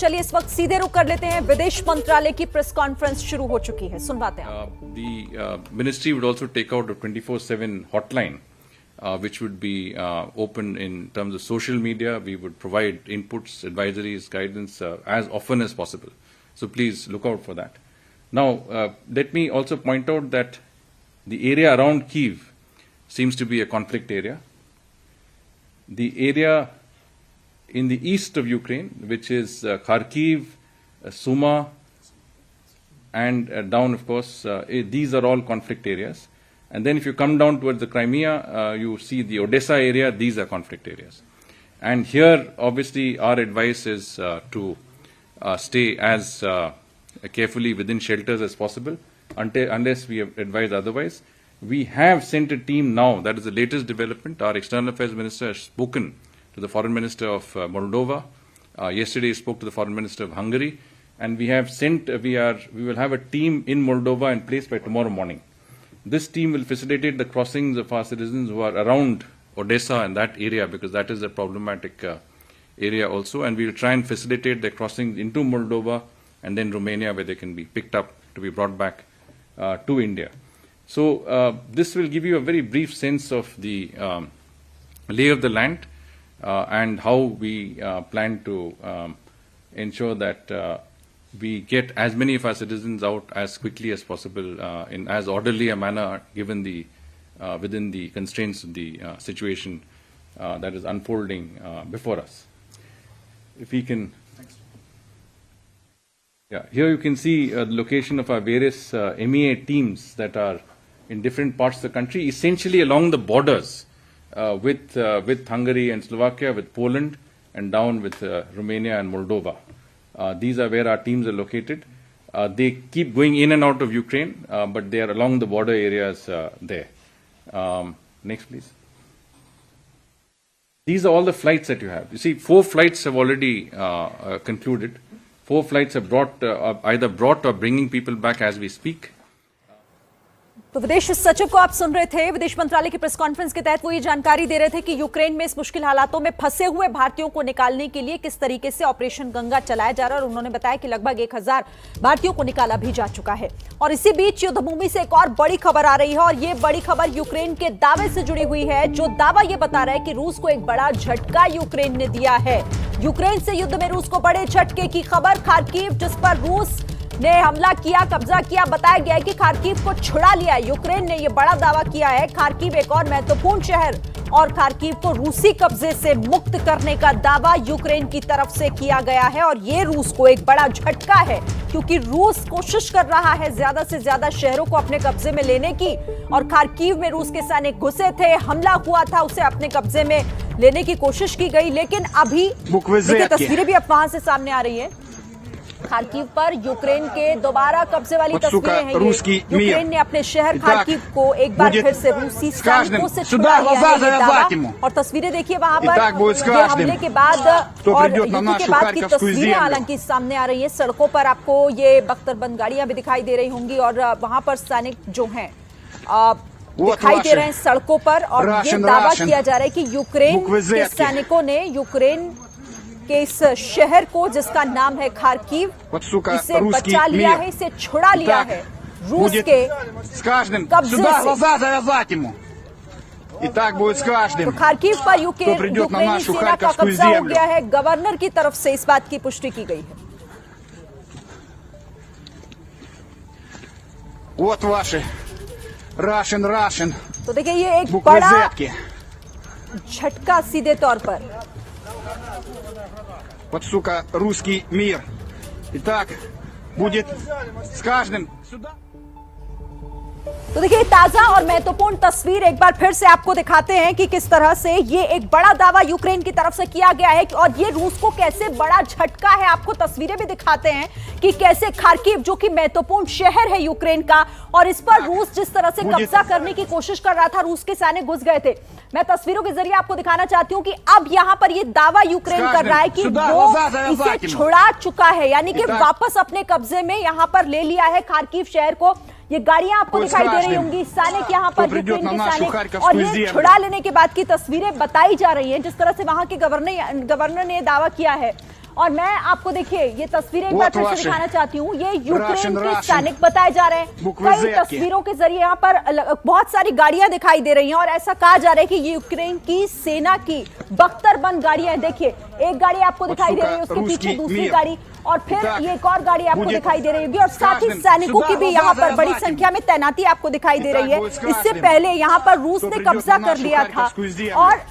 चलिए इस वक्त सीधे रुक कर लेते हैं। विदेश मंत्रालय की प्रेस कॉन्फ्रेंस शुरू हो चुकी है, सुनवाते हैं। The ministry would also take out a 24/7 hotline, which would be open in terms of social media. We would provide inputs, advisories, guidance as often as possible. So please look out for that. Now, let me also point out that the area around Kyiv seems to be a conflict area. The area in the east of Ukraine, which is Kharkiv, Suma, and down, of course, these are all conflict areas. And then if you come down towards the Crimea, you see the Odessa area, these are conflict areas. And here, obviously, our advice is to stay as carefully within shelters as possible, unless we have advised otherwise. We have sent a team now, that is the latest development. Our External Affairs Minister has spoken to the Foreign Minister of Moldova. Yesterday he spoke to the Foreign Minister of Hungary, and we have sent. We will have a team in Moldova in place by tomorrow morning. This team will facilitate the crossings of our citizens who are around Odessa and that area, because that is a problematic area also, and we will try and facilitate their crossings into Moldova and then Romania, where they can be picked up to be brought back to India. So this will give you a very brief sense of the lay of the land. And how we plan to ensure that we get as many of our citizens out as quickly as possible in as orderly a manner, given the within the constraints of the situation that is unfolding before us. If we can, here you can see the location of our various MEA teams that are in different parts of the country, essentially along the borders. With Hungary and Slovakia, with Poland, and down with Romania and Moldova. These are where our teams are located. They keep going in and out of Ukraine, but they are along the border areas there. Next, please. These are all the flights that you have. You see, 4 flights have already concluded. 4 flights have either brought or bringing people back as we speak. तो विदेश सचिव को आप सुन रहे थे। विदेश मंत्रालय की प्रेस कॉन्फ्रेंस के तहत वो ये जानकारी दे रहे थे कि यूक्रेन में इस मुश्किल हालातों में फंसे हुए भारतीयों को निकालने के लिए किस तरीके से ऑपरेशन गंगा चलाया जा रहा है, और उन्होंने बताया कि लगभग 1000 भारतीयों को निकाला भी जा चुका है। और इसी बीच युद्धभूमि से एक और बड़ी खबर आ रही है, और ये बड़ी खबर यूक्रेन के दावे से जुड़ी हुई है, जो दावा ये बता रहा है कि रूस को एक बड़ा झटका यूक्रेन ने दिया है। यूक्रेन से युद्ध में रूस को बड़े झटके की खबर। खार्किव, जिस पर रूस ने हमला किया, कब्जा किया, बताया गया है कि खार्किव को छुड़ा लिया। यूक्रेन ने यह बड़ा दावा किया है। खार्किव एक और महत्वपूर्ण शहर और खार्किव को रूसी कब्जे से मुक्त करने का दावा यूक्रेन की तरफ से किया गया है, और यह रूस को एक बड़ा झटका है, क्योंकि रूस कोशिश कर रहा है ज्यादा से ज्यादा शहरों को अपने कब्जे में लेने की। और खार्किव में रूस के सैनिक घुसे थे, हमला हुआ था, उसे अपने कब्जे में लेने की कोशिश की गई, लेकिन अभी देखिए तस्वीरें भी अब वहां से सामने आ रही है। खार्किव पर यूक्रेन के दोबारा कब्जे वाली तस्वीरें हैं। यूक्रेन ने अपने शहर खार्किव को एक बार फिर से रूसी सैनिकों से छुड़ा लिया है, ये दावा। और तस्वीरें देखिए वहां पर ये हमले के बाद और युद्ध के बाद की तस्वीरें हालांकि सामने आ रही है। सड़कों पर आपको ये बख्तरबंद गाड़ियां भी दिखाई दे रही होंगी, और वहां पर सैनिक जो हैं दिखाई दे रहे हैं सड़कों पर। और ये दावा किया जा रहा है कि यूक्रेन के सैनिकों ने यूक्रेन के इस शहर को, जिसका नाम है खार्किव, इसे बचा लिया है, इसे छुड़ा लिया है रूस के कब्जे से। तो खार्किव पर यूक्रेनी सेना का कब्जा हो गया है। गवर्नर की तरफ से इस बात की पुष्टि की गई है। तो देखिए ये एक बड़ा झटका सीधे तौर पर। Вот, сука, русский мир. Итак, будет с каждым сюда. तो देखिए ताजा और महत्वपूर्ण तस्वीर एक बार फिर से आपको दिखाते हैं कि किस तरह से ये एक बड़ा दावा यूक्रेन की तरफ से किया गया है, और ये रूस को कैसे बड़ा झटका है। आपको तस्वीरें भी दिखाते हैं कि कैसे खार्किव, जो कि महत्वपूर्ण शहर है यूक्रेन का, और इस पर रूस जिस तरह से कब्जा करने की कोशिश कर रहा था, रूस के सैनिक घुस गए थे। मैं तस्वीरों के जरिए आपको दिखाना चाहती हूँ कि अब यहाँ पर ये दावा यूक्रेन कर रहा है कि वो इसे छुड़ा चुका है, यानी कि वापस अपने कब्जे में यहाँ पर ले लिया है खार्किव शहर को। ये गाड़ियां आपको दिखाई दे रही होंगी, सैनिक यहाँ पर यूक्रेन के सैनिक, और ये छुड़ा लेने के बाद की तस्वीरें बताई जा रही हैं, जिस तरह से वहां के गवर्नर ने दावा किया है। और मैं आपको देखिए ये तस्वीरें एक बार फिर से राशन। दिखाना चाहती हूँ। ये यूक्रेन राशन, के राशन। सैनिक बताए जा रहे हैं। बुक कई विज़िट के। तस्वीरों के जरिए यहाँ पर बहुत सारी गाड़ियां दिखाई दे रही हैं और ऐसा कहा जा रहा है कि ये यूक्रेन की सेना की बख्तरबंद गाड़ियां हैं। देखिए एक गाड़ी आपको दिखाई दे रही है, उसके पीछे दूसरी गाड़ी और फिर ये एक और गाड़ी आपको दिखाई दे रही होगी और साथ ही सैनिकों की भी यहाँ पर बड़ी संख्या में तैनाती आपको दिखाई दे रही है। इससे पहले यहाँ पर रूस ने कब्जा कर लिया था और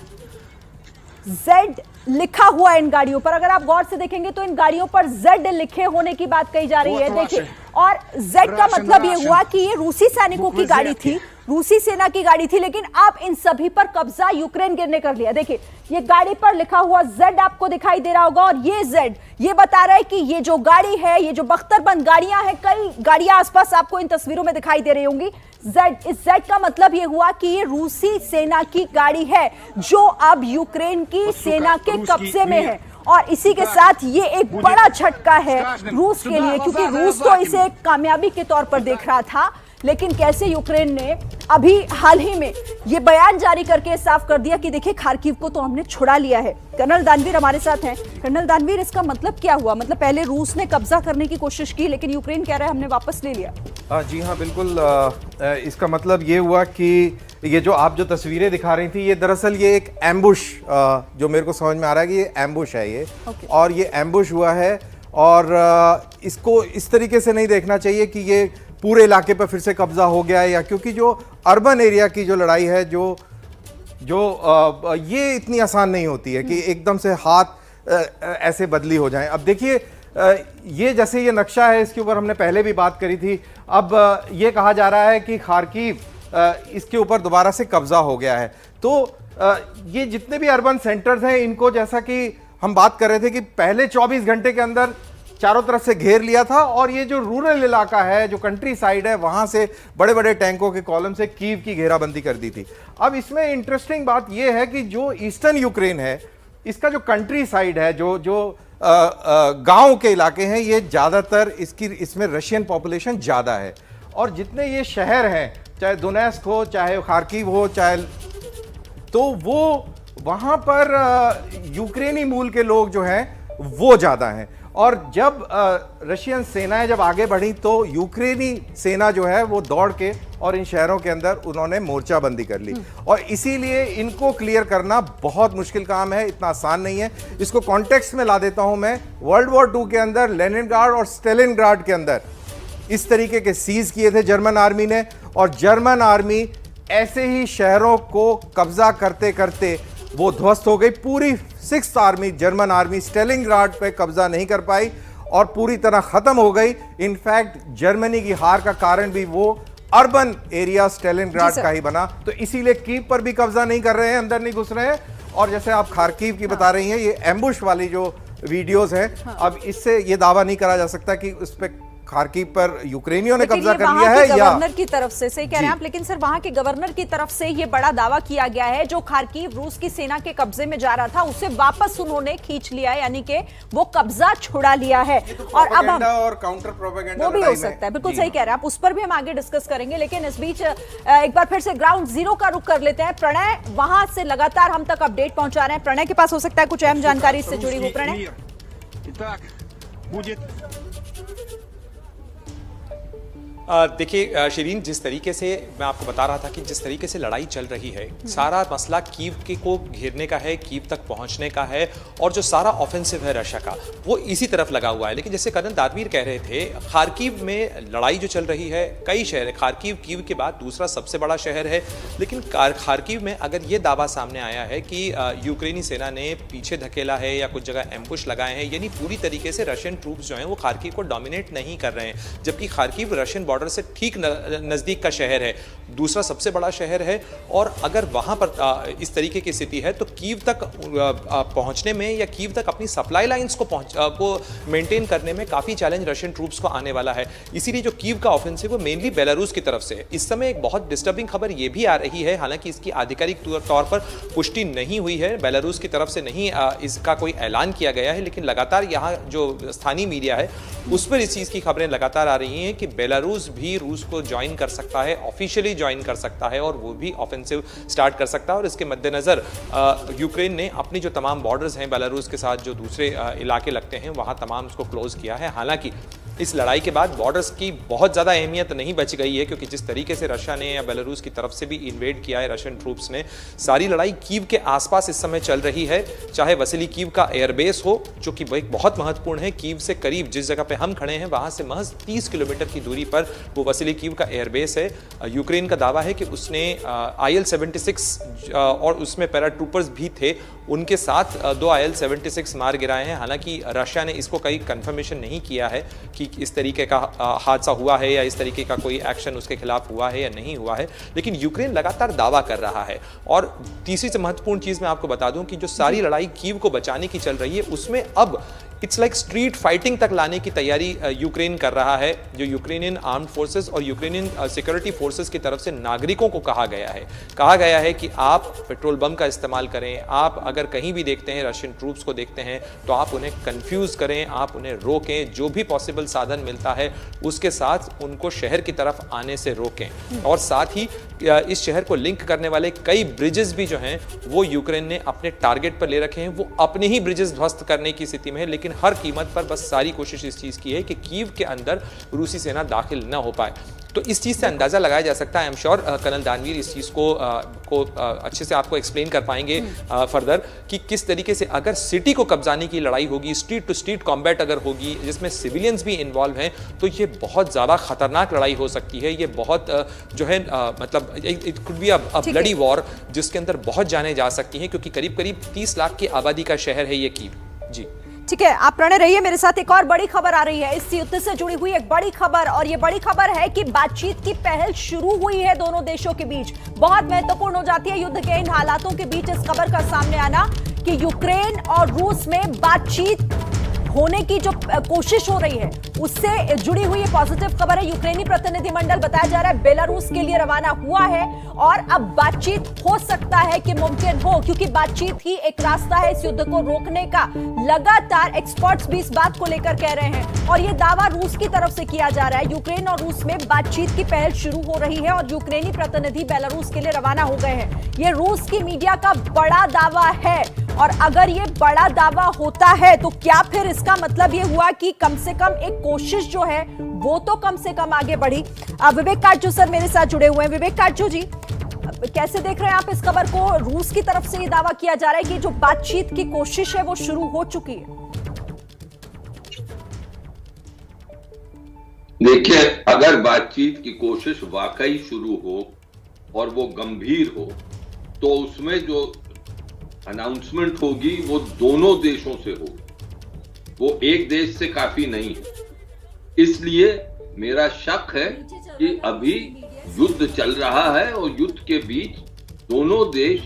Z लिखा हुआ है इन गाड़ियों पर। अगर आप गौर से देखेंगे तो इन गाड़ियों पर Z लिखे होने की बात कही जा रही है। देखिए और Z का मतलब ये हुआ कि ये रूसी सैनिकों की गाड़ी थी, रूसी सेना की गाड़ी थी, लेकिन अब इन सभी पर कब्जा यूक्रेन ने कर लिया। देखिए ये गाड़ी पर लिखा हुआ Z आपको दिखाई दे रहा होगा और ये Z ये बता रहा है कि ये जो गाड़ी है, ये जो बख्तरबंद गाड़ियां हैं, कई गाड़ियां आसपास आपको इन तस्वीरों में दिखाई दे रही होंगी। Z, इस Z का मतलब ये हुआ कि ये रूसी सेना की गाड़ी है जो अब यूक्रेन की सेना के कब्जे में है और इसी के साथ ये एक बड़ा झटका है रूस के लिए, क्योंकि रूस तो इसे एक कामयाबी के तौर पर देख रहा था, लेकिन कैसे यूक्रेन ने अभी हाल ही में ये बयान जारी करके साफ कर दिया कि देखिए खार्किव को तो हमने छुड़ा लिया है। कर्नल दानवीर हमारे साथ हैं। कर्नल दानवीर, इसका मतलब क्या हुआ? मतलब पहले रूस ने कब्जा करने की कोशिश की लेकिन यूक्रेन कह रहा है हमने वापस ले लिया। जी हाँ बिल्कुल। इसका मतलब ये हुआ कि ये जो आप जो तस्वीरें दिखा रही थी ये दरअसल ये एक एम्बुश, जो मेरे को समझ में आ रहा है कि ये एम्बुश है ये। और ये एम्बुश हुआ है और इसको इस तरीके से नहीं देखना चाहिए कि ये पूरे इलाके पर फिर से कब्जा हो गया है, या क्योंकि जो अर्बन एरिया की जो लड़ाई है जो ये इतनी आसान नहीं होती है कि एकदम से हाथ ऐसे बदली हो जाएं। अब देखिए ये जैसे ये नक्शा है, इसके ऊपर हमने पहले भी बात करी थी। अब ये कहा जा रहा है कि खार्किव इसके ऊपर दोबारा से कब्जा हो गया है। तो ये जितने भी अर्बन सेंटर्स हैं इनको, जैसा कि हम बात कर रहे थे कि पहले 24 घंटे के अंदर चारों तरफ से घेर लिया था और ये जो रूरल इलाका है, जो कंट्री साइड है, वहां से बड़े बड़े टैंकों के कॉलम से कीव की घेराबंदी कर दी थी। अब इसमें इंटरेस्टिंग बात यह है कि जो ईस्टर्न यूक्रेन है, इसका जो कंट्री साइड है, जो गांव के इलाके हैं, ये ज्यादातर इसमें रशियन पॉपुलेशन ज्यादा है। और जितने ये शहर हैं, चाहे दोनेस्क हो, चाहे खार्किव हो, चाहे, तो वो वहां पर यूक्रेनी मूल के लोग जो हैं वो ज्यादा हैं। और जब रशियन सेनाएं जब आगे बढ़ी तो यूक्रेनी सेना जो है वो दौड़ के और इन शहरों के अंदर उन्होंने मोर्चाबंदी कर ली। और इसीलिए इनको क्लियर करना बहुत मुश्किल काम है, इतना आसान नहीं है। इसको कॉन्टेक्स्ट में ला देता हूं मैं। वर्ल्ड वॉर 2 के अंदर लेनिनग्राड और स्टेलिनग्राड के अंदर इस तरीके के सीज किए थे जर्मन आर्मी ने, और जर्मन आर्मी ऐसे ही शहरों को कब्जा करते करते वो ध्वस्त हो गई। पूरी 6th आर्मी, जर्मन आर्मी स्टेलिनग्राड पे कब्जा नहीं कर पाई और पूरी तरह खत्म हो गई। इनफैक्ट जर्मनी की हार का कारण भी वो अर्बन एरिया स्टेलिनग्राड का ही बना। तो इसीलिए कीव पर भी कब्जा नहीं कर रहे हैं, अंदर नहीं घुस रहे हैं। और जैसे आप खार्किव की बता रही हैं, ये एम्बुश वाली जो वीडियोस हैं, अब इससे ये दावा नहीं करा जा सकता कि उस पर खार्किव पर यूक्रेनियों ने कब्जा कर लिया है, या गवर्नर की तरफ से, सही कह रहे हैं आप, लेकिन सर वहां के गवर्नर की तरफ से ये बड़ा दावा किया गया है जो खार्किव रूस की सेना के कब्जे में जा रहा था उसे वापस उन्होंने खींच लिया है, यानी कि वो कब्जा छुड़ा लिया है। और अब हम और काउंटर प्रोपेगेंडा वो भी हो सकता है, बिल्कुल सही कह रहे हैं आप, उस पर भी हम आगे डिस्कस करेंगे। लेकिन इस बीच एक बार फिर से ग्राउंड जीरो का रुख कर लेते हैं। प्रणय वहां से लगातार हम तक अपडेट पहुंचा रहे हैं। प्रणय के पास हो सकता है कुछ अहम जानकारी इससे जुड़ी हुई। प्रणय, देखिए शिरीन, जिस तरीके से मैं आपको बता रहा था कि जिस तरीके से लड़ाई चल रही है, सारा मसला कीव को घेरने का है, कीव तक पहुंचने का है, और जो सारा ऑफेंसिव है रशिया का वो इसी तरफ लगा हुआ है। लेकिन जैसे कर्नल दानवीर कह रहे थे, खार्किव में लड़ाई जो चल रही है, कई शहर है, खार्किव कीव के बाद दूसरा सबसे बड़ा शहर है, लेकिन खार्किव में अगर ये दावा सामने आया है कि यूक्रेनी सेना ने पीछे धकेला है या कुछ जगह एम्बुश लगाए हैं, यानी पूरी तरीके से रशियन ट्रूप्स जो हैं वो खार्किव को डोमिनेट नहीं कर रहे हैं, जबकि खार्किव रशियन बॉर्डर से ठीक नजदीक का शहर है, दूसरा सबसे बड़ा शहर है। और अगर वहां पर इस तरीके की स्थिति है तो कीव तक पहुंचने में या कीव तक अपनी सप्लाई लाइंस को मेंटेन करने में काफी चैलेंज रशियन ट्रूप्स को आने वाला है। इसीलिए जो कीव का ऑफेंसिव वो मेनली बेलारूस की तरफ से है। इस समय एक बहुत डिस्टर्बिंग खबर ये भी आ रही है, हालांकि इसकी आधिकारिक तौर पर पुष्टि नहीं हुई है, बेलारूस की तरफ से नहीं इसका कोई ऐलान किया गया है, लेकिन लगातार यहाँ जो स्थानीय मीडिया है उस पर इस चीज की खबरें लगातार आ रही हैं कि बेलारूस बेलारूस भी रूस को ज्वाइन कर सकता है, ऑफिशियली ज्वाइन कर सकता है और वो भी ऑफेंसिव स्टार्ट कर सकता है। और इसके मद्देनजर यूक्रेन ने अपनी जो तमाम बॉर्डर्स हैं बेलारूस के साथ, जो दूसरे इलाके लगते हैं, वहां तमाम उसको क्लोज किया है। हालांकि इस लड़ाई के बाद बॉर्डर्स की बहुत ज़्यादा अहमियत नहीं बच गई है, क्योंकि जिस तरीके से रशिया ने या बेलारूस की तरफ से भी इन्वेड किया है रशियन ट्रूप्स ने, सारी लड़ाई कीव के आसपास इस समय चल रही है। चाहे वसीली कीव का एयरबेस हो, जो कि एक बहुत महत्वपूर्ण है, कीव से करीब जिस जगह पे हम खड़े हैं वहां से महज 30 किलोमीटर की दूरी पर वो वसीली कीव का एयरबेस है। यूक्रेन का दावा है कि उसने IL-76 और उसमें पैराट्रूपर्स भी थे, उनके साथ 2 IL-76 मार गिराए हैं। हालांकि रशिया ने इसको कहीं कंफर्मेशन नहीं किया है कि इस तरीके का हादसा हुआ है या इस तरीके का कोई एक्शन उसके खिलाफ हुआ है या नहीं हुआ है, लेकिन यूक्रेन लगातार दावा कर रहा है। और तीसरी से महत्वपूर्ण चीज मैं आपको बता दूं कि जो सारी लड़ाई कीव को बचाने की चल रही है, उसमें अब इट्स लाइक स्ट्रीट फाइटिंग तक लाने की तैयारी यूक्रेन कर रहा है। जो यूक्रेनियन आर्म्ड फोर्सेस और यूक्रेनियन सिक्योरिटी फोर्सेस की तरफ से नागरिकों को कहा गया है कि आप पेट्रोल बम का इस्तेमाल करें, आप अगर कहीं भी देखते हैं रशियन ट्रूप्स को देखते हैं तो आप उन्हें कंफ्यूज करें, आप उन्हें रोकें, जो भी पॉसिबल साधन मिलता है उसके साथ उनको शहर की तरफ आने से रोकें। और साथ ही इस शहर को लिंक करने वाले कई ब्रिजेस भी जो हैं वो यूक्रेन ने अपने टारगेट पर ले रखे हैं। वो अपने ही ब्रिजेस ध्वस्त करने की स्थिति में है, लेकिन हर कीमत पर बस सारी कोशिश इस चीज की है कि कीव के अंदर रूसी सेना दाखिल न हो पाए। तो इस चीज से अंदाजा लगाया जा सकता है, आई एम श्योर कर्नल दानवीर इस चीज को अच्छे से आपको एक्सप्लेन कर पाएंगे फर्दर, कि किस तरीके से अगर सिटी को कब्जाने की लड़ाई होगी, स्ट्रीट टू स्ट्रीट कॉम्बैट अगर होगी जिसमें सिविलियंस भी इन्वॉल्व हैं, तो ये बहुत ज्यादा खतरनाक लड़ाई हो सकती है। ये बहुत जो है मतलब it could be a bloody war जिसके अंदर बहुत जाने जा सकती हैं, क्योंकि करीब करीब 30 लाख की आबादी का शहर है ये कीव। जी ठीक है, आप प्रणय रहिए मेरे साथ। एक और बड़ी खबर आ रही है, इस युद्ध से जुड़ी हुई एक बड़ी खबर, और ये बड़ी खबर है कि बातचीत की पहल शुरू हुई है दोनों देशों के बीच। बहुत महत्वपूर्ण हो जाती है युद्ध के इन हालातों के बीच इस खबर का सामने आना कि यूक्रेन और रूस में बातचीत होने की जो कोशिश हो रही है उससे जुड़ी हुई पॉजिटिव खबर है। यूक्रेनी प्रतिनिधिमंडल बताया जा रहा है बेलारूस के लिए रवाना हुआ है और अब बातचीत हो सकता है कि मुमकिन हो, क्योंकि बातचीत ही एक रास्ता है इस युद्ध को रोकने का। लगातार एक्सपर्ट्स भी इस बात को लेकर कह रहे हैं और यह दावा रूस की तरफ से किया जा रहा है। यूक्रेन और रूस में बातचीत की पहल शुरू हो रही है और यूक्रेनी प्रतिनिधि बेलारूस के लिए रवाना हो गए हैं। यह रूस की मीडिया का बड़ा दावा है, और अगर ये बड़ा दावा होता है तो क्या फिर इसका मतलब ये हुआ कि कम से कम एक कोशिश जो है वो तो कम से कम आगे बढ़ी। विवेक काटजू सर मेरे साथ जुड़े हुए हैं। विवेक काटजू जी, कैसे देख रहे हैं आप इस खबर को? रूस की तरफ से ये दावा किया जा रहा है कि जो बातचीत की कोशिश है वो शुरू हो चुकी है। देखिए, अगर बातचीत की कोशिश वाकई शुरू हो और वो गंभीर हो तो उसमें जो अनाउंसमेंट होगी वो दोनों देशों से होगी, वो एक देश से काफी नहीं है। इसलिए मेरा शक है कि अभी युद्ध चल रहा है और युद्ध के बीच दोनों देश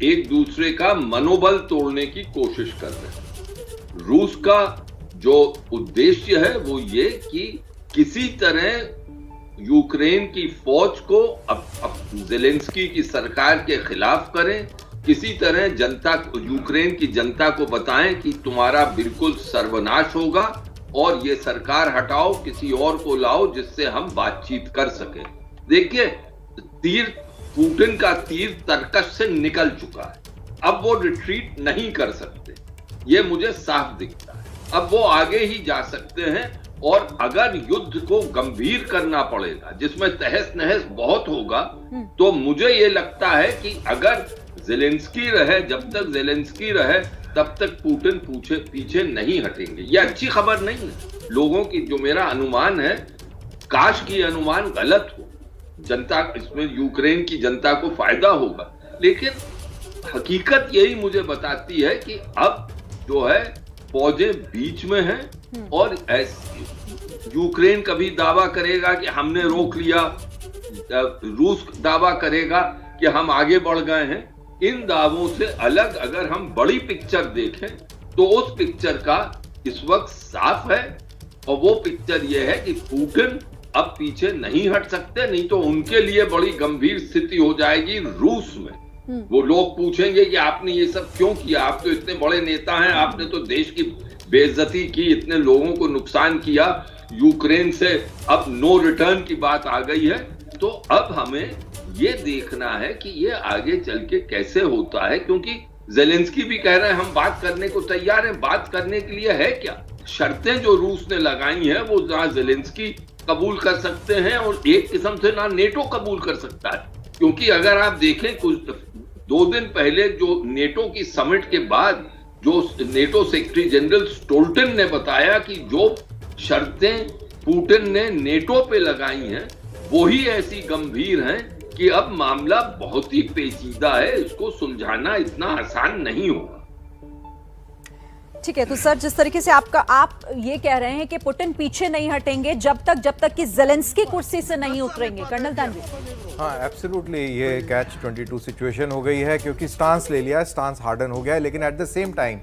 एक दूसरे का मनोबल तोड़ने की कोशिश कर रहे हैं। रूस का जो उद्देश्य है वो ये कि किसी तरह यूक्रेन की फौज को अब ज़ेलेंस्की की सरकार के खिलाफ करें, किसी तरह जनता को, यूक्रेन की जनता को बताएं कि तुम्हारा बिल्कुल सर्वनाश होगा और ये सरकार हटाओ, किसी और को लाओ जिससे हम बातचीत कर सकें। देखिए, पुतिन का तीर तरकश से निकल चुका है, अब वो रिट्रीट नहीं कर सकते, ये मुझे साफ दिखता है। अब वो आगे ही जा सकते हैं और अगर युद्ध को गंभीर करना पड़ेगा जिसमें तहस नहस बहुत होगा, तो मुझे ये लगता है कि अगर ज़ेलेंस्की रहे, जब तक ज़ेलेंस्की रहे तब तक पुतिन पीछे नहीं हटेंगे। ये अच्छी खबर नहीं है लोगों की। जो मेरा अनुमान है, काश की अनुमान गलत हो, जनता इसमें यूक्रेन की जनता को फायदा होगा, लेकिन हकीकत यही मुझे बताती है कि अब जो है फौजें बीच में हैं और यूक्रेन कभी दावा करेगा कि हमने रोक लिया, रूस दावा करेगा कि हम आगे बढ़ गए हैं। इन दावों से अलग अगर हम बड़ी पिक्चर देखें तो उस पिक्चर का इस वक्त साफ है, और वो पिक्चर ये है कि पुतिन अब पीछे नहीं हट सकते, नहीं तो उनके लिए बड़ी गंभीर स्थिति हो जाएगी रूस में। वो लोग पूछेंगे कि आपने ये सब क्यों किया, आप तो इतने बड़े नेता हैं, आपने तो देश की बेइज्जती की, इतने लोगों को नुकसान किया, यूक्रेन से अब नो रिटर्न की बात आ गई है, तो अब हमें ये देखना है कि ये आगे चल के कैसे होता है, क्योंकि जेलेंस्की भी कह रहे हैं हम बात करने को तैयार हैं। बात करने के लिए है क्या? शर्तें जो रूस ने लगाई हैं वो ना जेलेंस्की कबूल कर सकते हैं और एक किस्म से ना नेटो कबूल कर सकता है, क्योंकि अगर आप देखें कुछ 2 दिन पहले जो नेटो की समिट के बाद जो नेटो सेक्रेटरी जनरल स्टोल्टन ने बताया कि जो शर्तें पुतिन ने नेटो पे लगाई हैं वो ही ऐसी गंभीर हैं कि अब मामला बहुत ही पेचीदा है, इसको सुलझाना इतना आसान नहीं होगा। ठीक है, तो सर जिस तरीके से आप ये कह रहे हैं कि पुतिन पीछे नहीं हटेंगे जब तक कि जेलेंस्की कुर्सी से नहीं उतरेंगे, कर्नल दानवी। हाँ, एब्सोल्युटली ये कैच 22 सिचुएशन हो गई है, क्योंकि स्टांस ले लिया है, स्टांस हार्डन हो गया है, लेकिन एट द सेम टाइम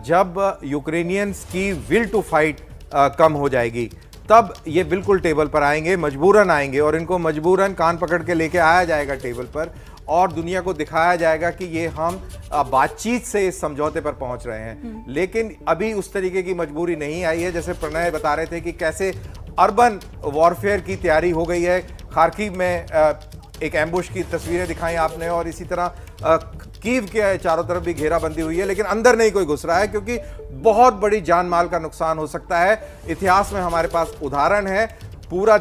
जब यूक्रेनियंस की विल टू फाइट कम हो जाएगी तब ये बिल्कुल टेबल पर आएंगे, मजबूरन आएंगे, और इनको मजबूरन कान पकड़ के लेके आया जाएगा टेबल पर और दुनिया को दिखाया जाएगा कि ये हम बातचीत से इस समझौते पर पहुंच रहे हैं। लेकिन अभी उस तरीके की मजबूरी नहीं आई है। जैसे प्रणय बता रहे थे कि कैसे अर्बन वॉरफेयर की तैयारी हो गई है। खार्किव में एक एम्बुश की तस्वीरें दिखाई आपने, और इसी तरह कीव के चारों तरफ भी घेराबंदी हुई है, लेकिन अंदर नहीं कोई घुस रहा है क्योंकि बहुत बड़ी जान माल का नुकसान हो सकता है। इतिहास में हमारे पास उदाहरण है, पूरे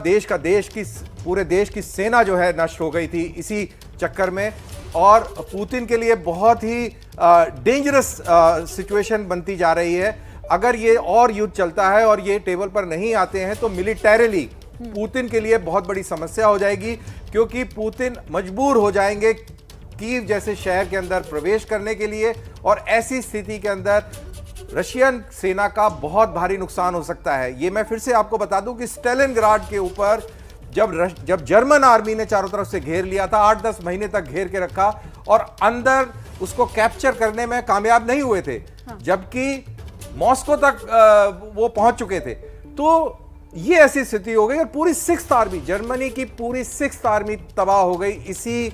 देश की सेना जो है नष्ट हो गई थी इसी चक्कर में, और पुतिन के लिए बहुत ही डेंजरस सिचुएशन बनती जा रही है। अगर ये और युद्ध चलता है और ये टेबल पर नहीं आते हैं तो मिलिटरीली पुतिन के लिए बहुत बड़ी समस्या हो जाएगी, क्योंकि पुतिन मजबूर हो जाएंगे कीव जैसे शहर के अंदर प्रवेश करने के लिए, और ऐसी स्थिति के अंदर रशियन सेना का बहुत भारी नुकसान हो सकता है। ये मैं फिर से आपको बता दूं कि स्टेलिनग्राड के ऊपर जब जर्मन आर्मी ने चारों तरफ से घेर लिया था, 8-10 महीने तक घेर के रखा और अंदर उसको कैप्चर करने में कामयाब नहीं हुए थे, जबकि मॉस्को तक वो पहुंच चुके थे। तो ये ऐसी स्थिति हो गई और पूरी 6th आर्मी, जर्मनी की पूरी 6th आर्मी तबाह हो गई इसी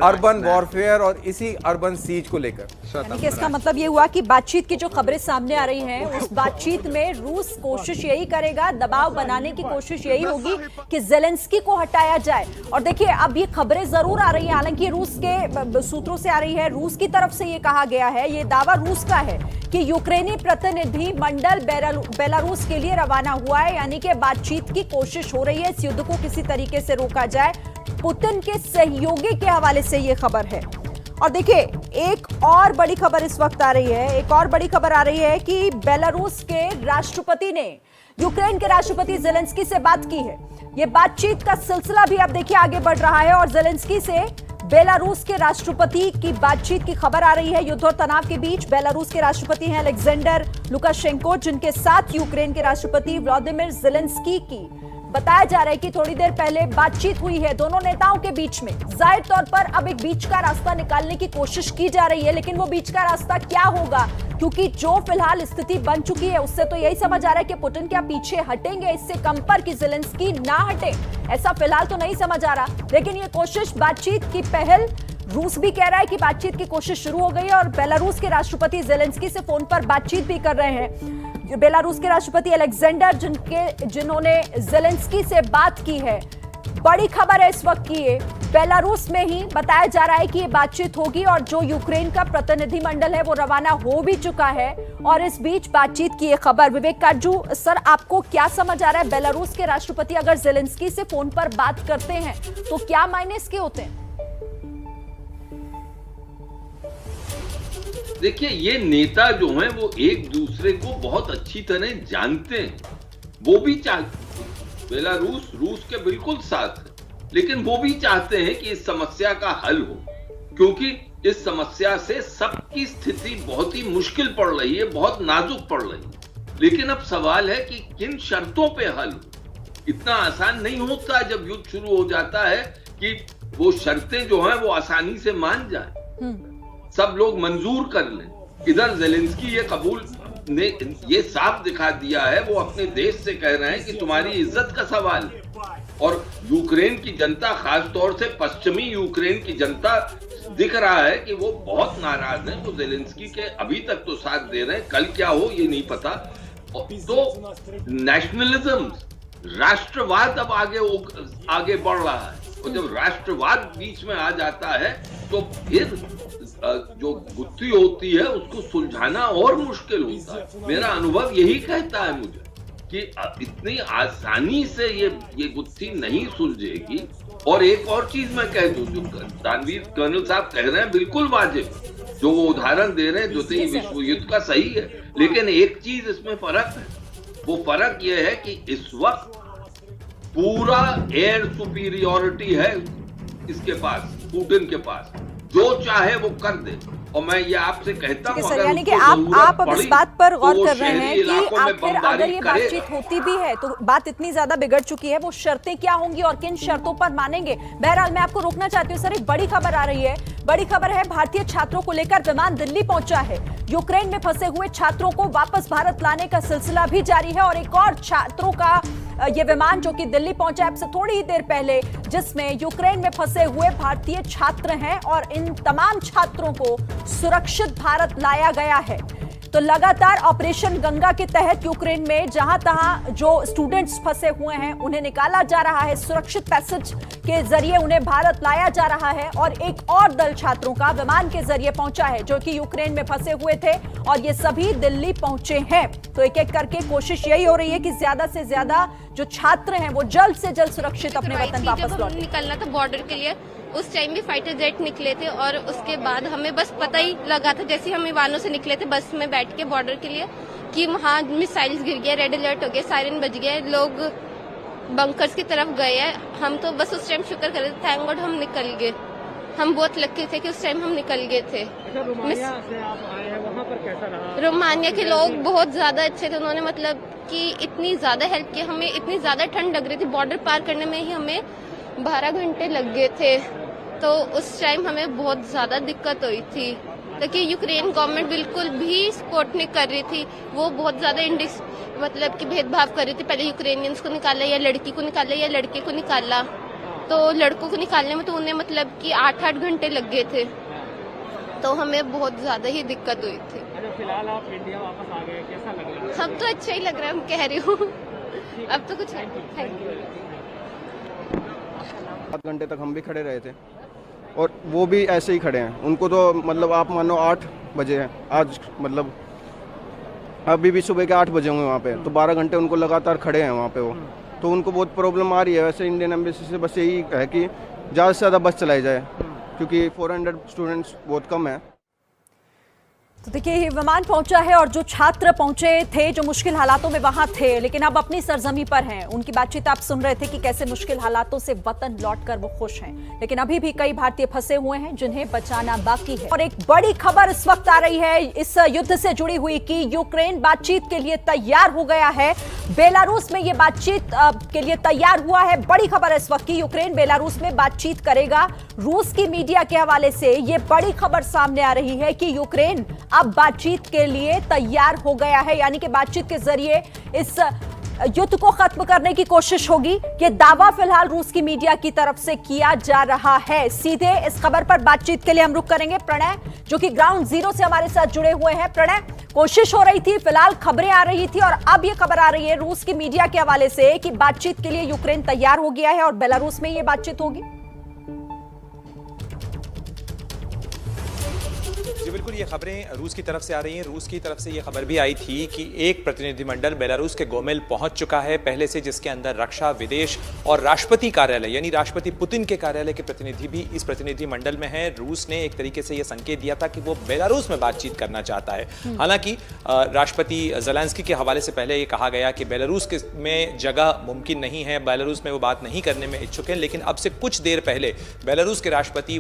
अर्बन वॉरफेयर और इसी अर्बन सीज को लेकर। यानी कि इसका मतलब ये हुआ कि बातचीत की जो खबरें सामने आ रही हैं, उस बातचीत में रूस कोशिश यही करेगा, दबाव बनाने की कोशिश यही होगी कि जेलेंस्की को हटाया जाए। और देखिए अब ये खबरें जरूर आ रही हैं, हालांकि रूस के सूत्रों से आ रही है, रूस की तरफ से ये कहा गया है, ये दावा रूस का है कि यूक्रेनी प्रतिनिधि मंडल बेलारूस के लिए रवाना हुआ है, यानी कि बातचीत की कोशिश हो रही है, इस युद्ध को किसी तरीके से रोका जाए। पुतिन के सहयोगी के हवाले से ये खबर है। और देखिए एक और बड़ी खबर इस वक्त आ रही है, एक और बड़ी खबर आ रही है कि बेलारूस के राष्ट्रपति ने यूक्रेन के राष्ट्रपति जेलेंस्की से बात की है। ये बातचीत का सिलसिला भी अब देखिए आगे बढ़ रहा है और जेलेंस्की से बेलारूस के राष्ट्रपति की बातचीत की खबर आ रही है। युद्ध और तनाव के बीच बेलारूस के राष्ट्रपति हैं अलेक्जेंडर लुकाशेंको, जिनके साथ यूक्रेन के राष्ट्रपति व्लादिमीर जेलेंस्की की बताया जा रहा है कि थोड़ी देर पहले बातचीत हुई है दोनों नेताओं के बीच में। जाहिर तौर पर अब एक बीच का रास्ता निकालने की कोशिश की जा रही है, लेकिन वो बीच का रास्ता क्या होगा, क्योंकि जो फिलहाल स्थिति बन चुकी है उससे तो यही समझ आ रहा है कि पुतिन क्या पीछे हटेंगे इससे कम पर कि जेलेंस्की ना हटे, ऐसा फिलहाल तो नहीं समझ आ रहा। लेकिन ये कोशिश, बातचीत की पहल, रूस भी कह रहा है कि बातचीत की कोशिश शुरू हो गई है और बेलारूस के राष्ट्रपति जेलेंस्की से फोन पर बातचीत भी कर रहे हैं। बेलारूस के राष्ट्रपति अलेक्जेंडर जिन्होंने जेलेंस्की से बात की है। बड़ी खबर है इस वक्त की, ये बेलारूस में ही बताया जा रहा है कि ये बातचीत होगी और जो यूक्रेन का प्रतिनिधिमंडल है वो रवाना हो भी चुका है। और इस बीच बातचीत की ये खबर, विवेक काजू सर, आपको क्या समझ आ रहा है? बेलारूस के राष्ट्रपति अगर जेलेंस्की से फोन पर बात करते हैं तो क्या मायने इसके होते हैं? देखिए ये नेता जो हैं वो एक दूसरे को बहुत अच्छी तरह जानते हैं। वो भी चाहते, बेलारूस रूस के बिल्कुल साथ है, लेकिन वो भी चाहते हैं कि इस समस्या का हल हो, क्योंकि इस समस्या से सबकी स्थिति बहुत ही मुश्किल पड़ रही है, बहुत नाजुक पड़ रही है। लेकिन अब सवाल है कि किन शर्तों पे हल हो। इतना आसान नहीं होता जब युद्ध शुरू हो जाता है कि वो शर्तें जो हैं वो आसानी से मान जाए, सब लोग मंजूर कर लें। इधर जेलेंस्की ये कबूल ने ये साफ दिखा दिया है, वो अपने देश से कह रहे हैं कि तुम्हारी इज्जत का सवाल है। और यूक्रेन की जनता, खास तौर से पश्चिमी यूक्रेन की जनता, दिख रहा है कि वो बहुत नाराज हैं। वो जेलेंस्की के अभी तक तो साथ दे रहे हैं, कल क्या हो ये नहीं पता। तो नेशनलिज्म राष्ट्रवाद अब आगे बढ़ रहा है, और जब राष्ट्रवाद बीच में आ जाता है तो फिर जो गुत्थी होती है उसको सुलझाना और मुश्किल होता है। मेरा अनुभव यही कहता है मुझे कि इतनी आसानी से ये गुत्थी नहीं सुलझेगी। और एक और चीज मैं कह दूं, जो दानवीर कर्नल साहब कह रहे हैं बिल्कुल वाजिब, जो वो उदाहरण दे रहे हैं द्वितीय विश्व युद्ध का सही है, लेकिन एक चीज इसमें फर्क है। वो फर्क ये है कि इस वक्त पूरा एयर सुपीरियोरिटी है इसके पास, पुतिन के पास, जो चाहे वो कर दे। और मैं ये आपसे कहता हूं, सर, यानी कि आप अब इस बात पर गौर कर रहे हैं कि आखिर अगर ये बातचीत होती भी है तो बात इतनी ज्यादा बिगड़ चुकी है, वो शर्तें क्या होंगी और किन शर्तों पर मानेंगे। बहरहाल मैं आपको रोकना चाहती हूँ सर, एक बड़ी खबर आ रही है। बड़ी खबर है, भारतीय छात्रों को लेकर विमान दिल्ली पहुंचा है। यूक्रेन में फंसे हुए छात्रों को वापस भारत लाने का सिलसिला भी जारी है और एक और छात्रों का ये विमान जो कि दिल्ली पहुंचा अब से थोड़ी ही देर पहले, जिसमें यूक्रेन में फंसे हुए भारतीय छात्र हैं और इन तमाम छात्रों को सुरक्षित भारत लाया गया है। तो लगातार ऑपरेशन गंगा के तहत यूक्रेन में जहां तहां जो स्टूडेंट्स फंसे हुए हैं उन्हें निकाला जा रहा है, सुरक्षित पैसेज के जरिए उन्हें भारत लाया जा रहा है। और एक और दल छात्रों का विमान के जरिए पहुंचा है जो कि यूक्रेन में फंसे हुए थे और ये सभी दिल्ली पहुंचे हैं। तो एक एक करके कोशिश यही हो रही है कि ज्यादा से ज्यादा जो छात्र हैं वो जल्द से जल्द सुरक्षित अपने वतन वापस लौटें। निकलना था बॉर्डर के लिए, उस टाइम भी फाइटर जेट निकले थे और उसके बाद हमें बस पता ही लगा था जैसे हम ईवानों से निकले थे बस में बैठ के बॉर्डर के लिए कि वहाँ मिसाइल्स गिर गए, रेड अलर्ट हो गया, सायरन बज गए, लोग बंकर्स की तरफ गए हैं। हम तो बस उस टाइम शुक्र कर रहे थे, थैंक गॉड हम निकल गए। हम बहुत लकी थे कि उस टाइम हम निकल गए थे। रोमानिया से आप आए हैं, वहाँ पर कैसा रहा? रोमानिया के लोग बहुत ज्यादा अच्छे थे, उन्होंने मतलब कि इतनी ज्यादा हेल्प की। हमें इतनी ज्यादा ठंड लग रही थी, बॉर्डर पार करने में ही हमें 12 घंटे लग गए थे। तो उस टाइम हमें बहुत ज्यादा दिक्कत हुई थी, ताकि यूक्रेन गवर्नमेंट बिल्कुल भी सपोर्ट नहीं कर रही थी। वो बहुत ज्यादा मतलब कि भेदभाव कर रही थी। पहले यूक्रेनियंस को निकाला या लड़की को निकाला या लड़के को निकाला, तो लड़कों को निकालने में तो उन्हें मतलब कि 8-8 घंटे लग गए थे। तो हमें बहुत ज्यादा ही दिक्कत हुई थी। फिलहाल आप इंडिया वापस आ गए, कैसा लग रहा है? अब तो अच्छा ही लग रहा है, हम कह रही हूँ। अब तो कुछ थैंक यू। 7 घंटे तक हम भी खड़े रहे थे और वो भी ऐसे ही खड़े हैं। उनको तो मतलब आप मानो 8 बजे हैं आज, मतलब अभी भी सुबह के 8 बजे होंगे वहाँ पे, तो 12 घंटे उनको लगातार खड़े हैं वहाँ पे वो। तो उनको बहुत प्रॉब्लम आ रही है। वैसे इंडियन एम्बेसी से बस यही है कि ज़्यादा से ज़्यादा बस चलाई जाए, क्योंकि 400 स्टूडेंट्स बहुत कम है। तो देखिए ये विमान पहुंचा है और जो छात्र पहुंचे थे जो मुश्किल हालातों में वहां थे लेकिन अब अपनी सरजमी पर हैं, उनकी बातचीत आप सुन रहे थे कि कैसे मुश्किल हालातों से वतन लौटकर वो खुश हैं। लेकिन अभी भी कई भारतीय फंसे हुए हैं जिन्हें बचाना बाकी है। और एक बड़ी खबर इस वक्त आ रही है इस युद्ध से जुड़ी हुई कि यूक्रेन बातचीत के लिए तैयार हो गया है। बेलारूस में ये बातचीत के लिए तैयार हुआ है। बड़ी खबर है इस वक्त की यूक्रेन बेलारूस में बातचीत करेगा। रूस की मीडिया के हवाले से ये बड़ी खबर सामने आ रही है कि यूक्रेन अब बातचीत के लिए तैयार हो गया है, यानी कि बातचीत के जरिए इस युद्ध को खत्म करने की कोशिश होगी। ये दावा फिलहाल रूस की मीडिया की तरफ से किया जा रहा है। सीधे इस खबर पर बातचीत के लिए हम रुक करेंगे प्रणय, जो कि ग्राउंड जीरो से हमारे साथ जुड़े हुए हैं। प्रणय, कोशिश हो रही थी, फिलहाल खबरें आ रही थी और अब ये खबर आ रही है रूस की मीडिया के हवाले से कि बातचीत के लिए यूक्रेन तैयार हो गया है और बेलारूस में ये बातचीत होगी। जी बिल्कुल, ये खबरें रूस की तरफ से आ रही हैं। रूस की तरफ से ये खबर भी आई थी कि एक प्रतिनिधिमंडल बेलारूस के गोमेल पहुंच चुका है पहले से, जिसके अंदर रक्षा, विदेश और राष्ट्रपति कार्यालय यानी राष्ट्रपति पुतिन के कार्यालय के प्रतिनिधि भी इस प्रतिनिधिमंडल में हैं। रूस ने एक तरीके से यह संकेत दिया था कि वो बेलारूस में बातचीत करना चाहता है। हालांकि राष्ट्रपति ज़ेलेंस्की के हवाले से पहले ये कहा गया कि बेलारूस में जगह मुमकिन नहीं है, बेलारूस में वो बात नहीं करने में इच्छुक है। लेकिन अब से कुछ देर पहले बेलारूस के राष्ट्रपति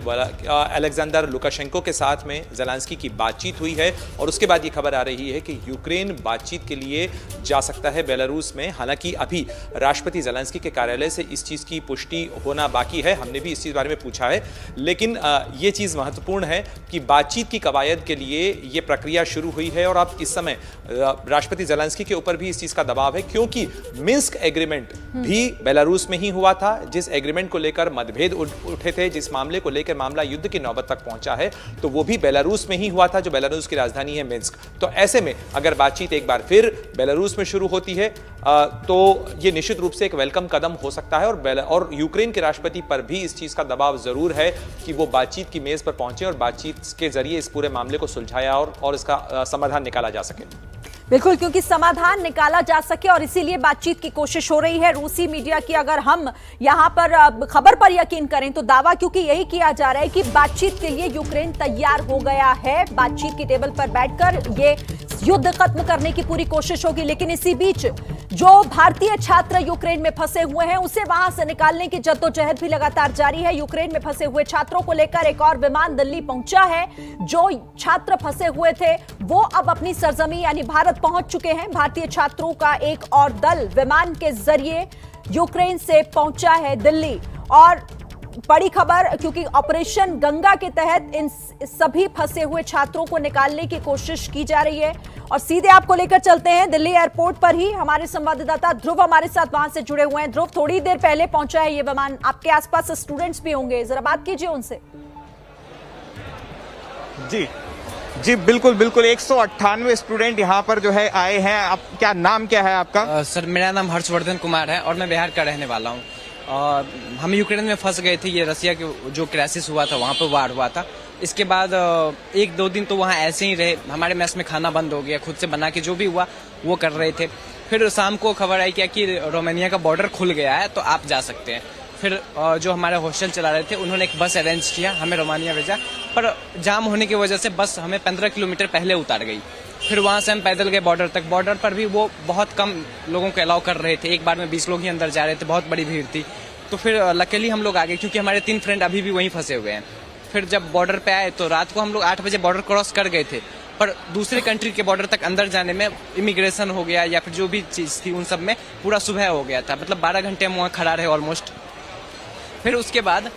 अलेक्जेंडर लुकाशेंको के साथ में ज़ेलेंस्की की बातचीत हुई है और उसके बाद ये खबर आ रही है कि यूक्रेन बातचीत के लिए जा सकता है बेलारूस में। हालांकि अभी राष्ट्रपति ज़ेलेंस्की के कार्यालय से इस चीज़ की पुष्टि होना बाकी है। हमने भी इस चीज़ बारे में पूछा है, लेकिन ये चीज़ महत्वपूर्ण है कि बातचीत की कवायद के लिए ये प्रक्रिया शुरू हुई है और अब इस समय राष्ट्रपति ज़ेलेंस्की के ऊपर भी इस चीज़ का दबाव है, क्योंकि मिन्स्क एग्रीमेंट भी बेलारूस में ही हुआ था, जिस एग्रीमेंट को लेकर मतभेद उठे थे, जिस मामले को लेकर मामला युद्ध की नौबत तक पहुंचा है, तो वो भी बेलारूस में में ही हुआ था, जो बेलारूस की राजधानी है मिन्स्क। तो ऐसे में अगर बातचीत एक बार फिर बेलारूस में शुरू होती है तो ये निश्चित रूप से एक वेलकम कदम हो सकता है, और यूक्रेन के राष्ट्रपति पर भी इस चीज का दबाव जरूर है कि वो बातचीत की मेज पर पहुंचे और बातचीत के जरिए इस पूरे मामले को सुलझाया और इसका समाधान निकाला जा सके। बिल्कुल, क्योंकि समाधान निकाला जा सके और इसीलिए बातचीत की कोशिश हो रही है। रूसी मीडिया की अगर हम यहां पर खबर पर यकीन करें तो दावा क्योंकि यही किया जा रहा है कि बातचीत के लिए यूक्रेन तैयार हो गया है, बातचीत की टेबल पर बैठकर ये युद्ध खत्म करने की पूरी कोशिश होगी। लेकिन इसी बीच जो भारतीय छात्र यूक्रेन में फंसे हुए हैं उसे वहां से निकालने की जद्दोजहद भी लगातार जारी है। यूक्रेन में फंसे हुए छात्रों को लेकर एक और विमान दिल्ली पहुंचा है। जो छात्र फंसे हुए थे वो अब अपनी सरजमी यानी भारत पहुंच चुके हैं। भारतीय छात्रों का एक और दल विमान के जरिए यूक्रेन से पहुंचा है दिल्ली। और बड़ी खबर, क्योंकि ऑपरेशन गंगा के तहत इन सभी फंसे हुए छात्रों को निकालने की कोशिश की जा रही है। और सीधे आपको लेकर चलते हैं दिल्ली एयरपोर्ट पर ही। हमारे संवाददाता ध्रुव हमारे साथ वहां से जुड़े हुए हैं। ध्रुव, थोड़ी देर पहले पहुंचा है ये विमान, आपके आसपास स्टूडेंट्स भी होंगे, जरा बात कीजिए उनसे। जी बिल्कुल 198 स्टूडेंट यहाँ पर जो है आए हैं। आप क्या नाम क्या है आपका? सर मेरा नाम हर्षवर्धन कुमार है और मैं बिहार का रहने वाला हूँ। हम यूक्रेन में फंस गए थे, ये रसिया के जो क्राइसिस हुआ था वहाँ पर वार हुआ था। इसके बाद 1-2 दिन तो वहाँ ऐसे ही रहे, हमारे मेस में खाना बंद हो गया, खुद से बना के जो भी हुआ वो कर रहे थे। फिर शाम को खबर आई क्या कि रोमानिया का बॉर्डर खुल गया है तो आप जा सकते हैं। फिर जो हमारे हॉस्टल चला रहे थे उन्होंने एक बस अरेंज किया, हमें रोमानिया भेजा, पर जाम होने की वजह से बस हमें 15 किलोमीटर पहले उतार गई। फिर वहाँ से हम पैदल गए बॉर्डर तक। बॉर्डर पर भी वो बहुत कम लोगों को अलाउ कर रहे थे, एक बार में 20 लोग ही अंदर जा रहे थे, बहुत बड़ी भीड़ थी। तो फिर लकीली हम लोग आ गए क्योंकि हमारे 3 फ्रेंड अभी भी वहीं फंसे हुए हैं। फिर जब बॉर्डर पे आए तो रात को हम लोग 8 बजे बॉर्डर क्रॉस कर गए थे, पर दूसरे कंट्री के बॉर्डर तक अंदर जाने में इमिग्रेशन हो गया या फिर जो भी चीज़ थी उन सब में पूरा सुबह हो गया था, मतलब 12 घंटे हम वहाँ खड़ा रहे ऑलमोस्ट। फिर उसके बाद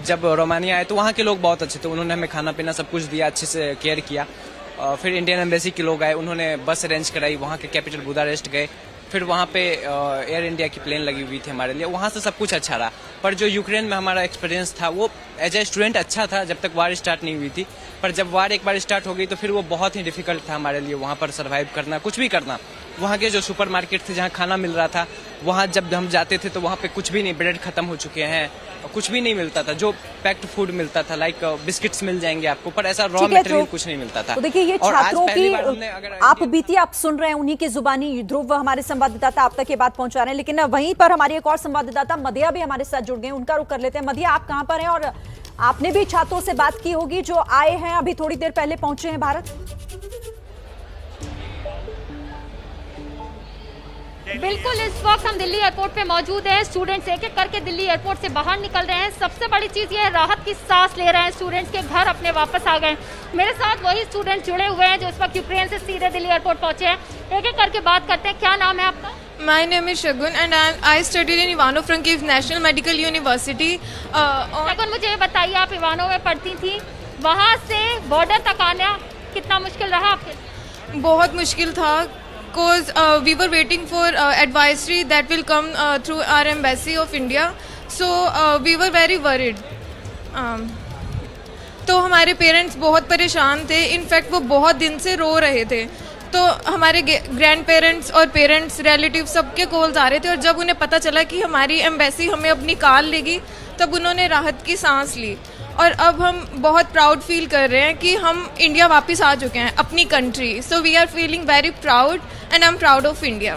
जब रोमानिया आए तो वहाँ के लोग बहुत अच्छे थे, उन्होंने हमें खाना पीना सब कुछ दिया, अच्छे से केयर किया। फिर इंडियन एम्बेसी के लोग आए, उन्होंने बस अरेंज कराई, वहाँ के कैपिटल बुदापेस्ट गए। फिर वहाँ पे एयर इंडिया की प्लेन लगी हुई थी हमारे लिए, वहाँ से सब कुछ अच्छा रहा। पर जो यूक्रेन में हमारा एक्सपीरियंस था वो एज ए स्टूडेंट अच्छा था जब तक वार स्टार्ट नहीं हुई थी, पर जब वार एक बार स्टार्ट हो गई तो फिर वो बहुत ही डिफिकल्ट था हमारे लिए वहाँ पर सर्वाइव करना, कुछ भी करना। वहाँ के जो सुपरमार्केट थे जहाँ खाना मिल रहा था, वहाँ जब हम जाते थे तो वहाँ पे कुछ भी नहीं, ब्रेड खत्म हो चुके हैं, कुछ भी नहीं मिलता था। जो पैक्ड फूड मिलता था लाइक बिस्किट्स मिल जाएंगे आपको, पर ऐसा रॉ मटेरियल कुछ नहीं मिलता था। तो देखिए ये छात्रों की आप बीती आप सुन रहे हैं, उन्हीं की जुबानी ध्रुव हमारे संवाददाता आप तक ये बात पहुंचा रहे हैं। लेकिन वहीं पर हमारी एक और संवाददाता मदिया भी हमारे साथ जुड़ गए, उनका रुख कर लेते हैं। मदिया, आप कहां पर हैं और आपने भी छात्रों से बात की होगी जो आए हैं, अभी थोड़ी देर पहले पहुंचे हैं भारत? बिल्कुल, इस वक्त हम दिल्ली एयरपोर्ट पे मौजूद हैं। स्टूडेंट्स एक एक करके दिल्ली एयरपोर्ट से बाहर निकल रहे हैं। सबसे बड़ी चीज़ ये है, राहत की सांस ले रहे हैं स्टूडेंट्स के घर अपने वापस आ गए। मेरे साथ वही स्टूडेंट जुड़े हुए हैं जो इस वक्त यूक्रेन से सीधे दिल्ली एयरपोर्ट पहुंचे हैं। एक एक करके बात करते हैं। क्या नाम है आपका? My name is Shagun and I studied in Ivano-Frankivsk National Medical University. शगुन, मुझे ये बताइए, आप इवानो में पढ़ती थी, वहाँ से बॉर्डर तक आना कितना मुश्किल रहा आपके? बहुत मुश्किल था, cause we were waiting for advisory that will come through our embassy of India, so we were very worried. तो हमारे पेरेंट्स बहुत परेशान थे, इनफैक्ट वो बहुत दिन से रो रहे थे। तो हमारे ग्रैंड पेरेंट्स और पेरेंट्स रिलेटिव सबके कॉल्स आ रहे थे, और जब उन्हें पता चला कि हमारी एम्बेसी हमें अपनी कार लेगी तब उन्होंने राहत की सांस ली। और अब हम बहुत प्राउड फील कर रहे हैं कि हम इंडिया वापस आ चुके हैं, अपनी country. So we are feeling very proud and I am proud of India.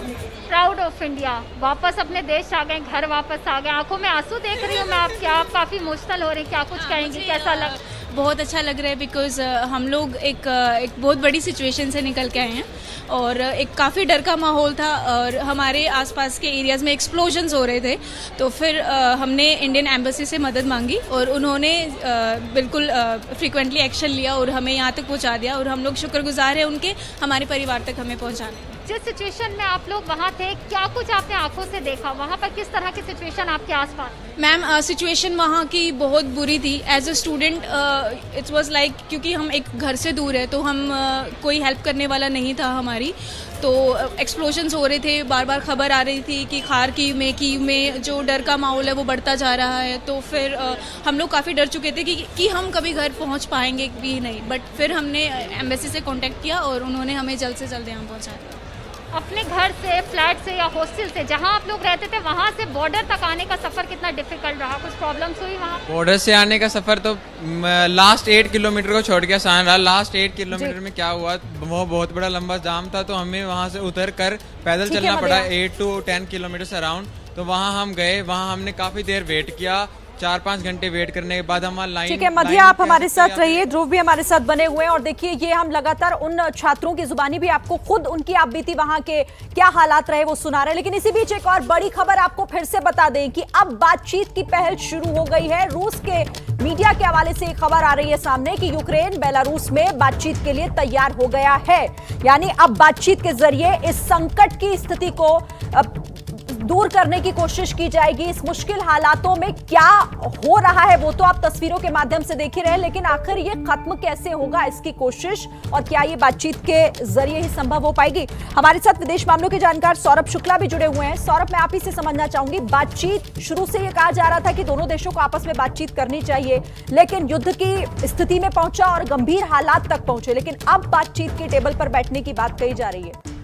Proud of India, वापस अपने देश आ गए, घर वापस आ गए। आंखों में आंसू देख रही हूँ मैं आपके, आप काफ़ी इमोशनल हो रहे हैं, क्या कुछ कहेंगी, कैसा लग? बहुत अच्छा लग रहा है बिकॉज़ हम लोग एक बहुत बड़ी सिचुएशन से निकल के आए हैं और एक काफ़ी डर का माहौल था और हमारे आसपास के एरियाज़ में एक्सप्लोजन्स हो रहे थे। तो फिर हमने इंडियन एम्बेसी से मदद मांगी और उन्होंने बिल्कुल फ्रीक्वेंटली एक्शन लिया और हमें यहाँ तक पहुँचा दिया, और हम लोग शुक्रगुजार हैं उनके, हमारे परिवार तक हमें पहुँचाने। जिस सिचुएशन में आप लोग वहाँ थे, क्या कुछ आपने आंखों से देखा? वहाँ पर किस तरह की सिचुएशन आपके आसपास? मैम, सिचुएशन वहाँ की बहुत बुरी थी। As a student it's was like, क्योंकि हम एक घर से दूर है तो हम कोई हेल्प करने वाला नहीं था हमारी, तो तो एक्सप्लोजन्स हो रहे थे, बार बार खबर आ रही थी कि खार्किव में जो डर का माहौल है वो बढ़ता जा रहा है। तो फिर हम लोग काफ़ी डर चुके थे कि हम कभी घर पहुंच पाएंगे भी नहीं, बट फिर हमने एम्बेसी से कांटेक्ट किया और उन्होंने हमें जल्द से जल्द यहाँ पहुँचाया। अपने घर से, फ्लैट से या हॉस्टल से जहां आप लोग रहते थे वहां से बॉर्डर तक आने का सफर कितना डिफिकल्ट रहा? कुछ प्रॉब्लम्स हुई वहां? बॉर्डर से आने का सफर तो लास्ट 8 किलोमीटर को छोड़ के आसान रहा। लास्ट 8 किलोमीटर में क्या हुआ, वो बहुत बड़ा लंबा जाम था, तो हमें वहां से उतर कर पैदल चलना पड़ा 8 to 10 किलोमीटर अराउंड। तो वहाँ हम गए, वहाँ हमने काफी देर वेट किया, 4-5 घंटे वेट करने के बाद हमारा लाइन। ठीक है मध्य, आप हमारे साथ रहिए, ध्रुव भी हमारे साथ बने हुए हैं। और देखिए ये हम लगातार उन छात्रों की जुबानी भी आपको खुद उनकी आप बीती वहां के क्या हालात रहे वो सुना रहे हैं। लेकिन इसी बीच एक और बड़ी खबर आपको फिर से बता दें कि अब बातचीत की पहल शुरू हो गई है। रूस के मीडिया के हवाले से एक खबर आ रही है सामने कि यूक्रेन बेलारूस में बातचीत के लिए तैयार हो गया है। यानी अब बातचीत के जरिए इस संकट की स्थिति को दूर करने की कोशिश की जाएगी। इस मुश्किल हालातों में क्या हो रहा है वो तो आप तस्वीरों के माध्यम से देख ही रहे हैं, लेकिन आखिर ये खत्म कैसे होगा इसकी कोशिश, और क्या ये बातचीत के जरिए ही संभव हो पाएगी? हमारे साथ विदेश मामलों के जानकार सौरभ शुक्ला भी जुड़े हुए हैं। सौरभ, मैं आप ही से समझना चाहूंगी, बातचीत शुरू से ये कहा जा रहा था कि दोनों देशों को आपस में बातचीत करनी चाहिए, लेकिन युद्ध की स्थिति में पहुंचा और गंभीर हालात तक पहुंचे, लेकिन अब बातचीत के टेबल पर बैठने की बात कही जा रही है।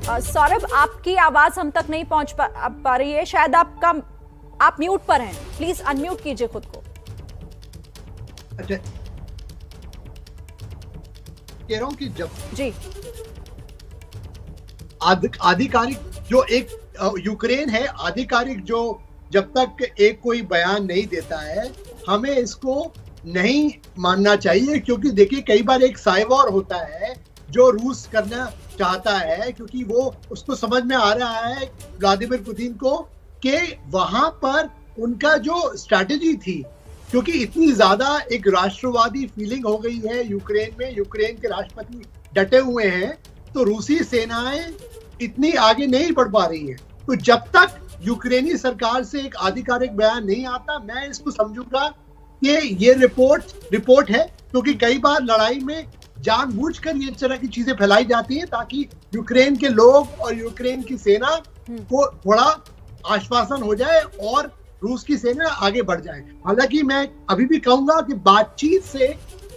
सौरभ, आपकी आवाज हम तक नहीं पहुंच पा रही है, शायद आप म्यूट पर हैं, प्लीज अनम्यूट कीजिए खुद को। अच्छा, कह रहा हूं कि जब जी आधिकारिक जो एक यूक्रेन है, आधिकारिक जो जब तक एक कोई बयान नहीं देता है हमें इसको नहीं मानना चाहिए, क्योंकि देखिए कई बार एक साइवॉर होता है जो रूस करना चाहता है, क्योंकि वो उसको समझ में आ रहा है व्लादिमीर पुतिन को कि वहां पर उनका जो स्ट्रैटेजी थी, क्योंकि इतनी ज्यादा एक राष्ट्रवादी फीलिंग हो गई है यूक्रेन में, यूक्रेन के राष्ट्रपति डटे हुए हैं, तो रूसी सेनाएं इतनी आगे नहीं बढ़ पा रही है। तो जब तक यूक्रेनी सरकार से एक आधिकारिक बयान नहीं आता, मैं इसको समझूंगा कि ये रिपोर्ट है, क्योंकि कई बार लड़ाई में जानबूझकर ये तरह की चीजें फैलाई जाती हैं ताकि यूक्रेन के लोग और यूक्रेन की सेना को थोड़ा आश्वासन हो जाए और रूस की सेना आगे बढ़ जाए। हालांकि मैं अभी भी कहूंगा कि बातचीत से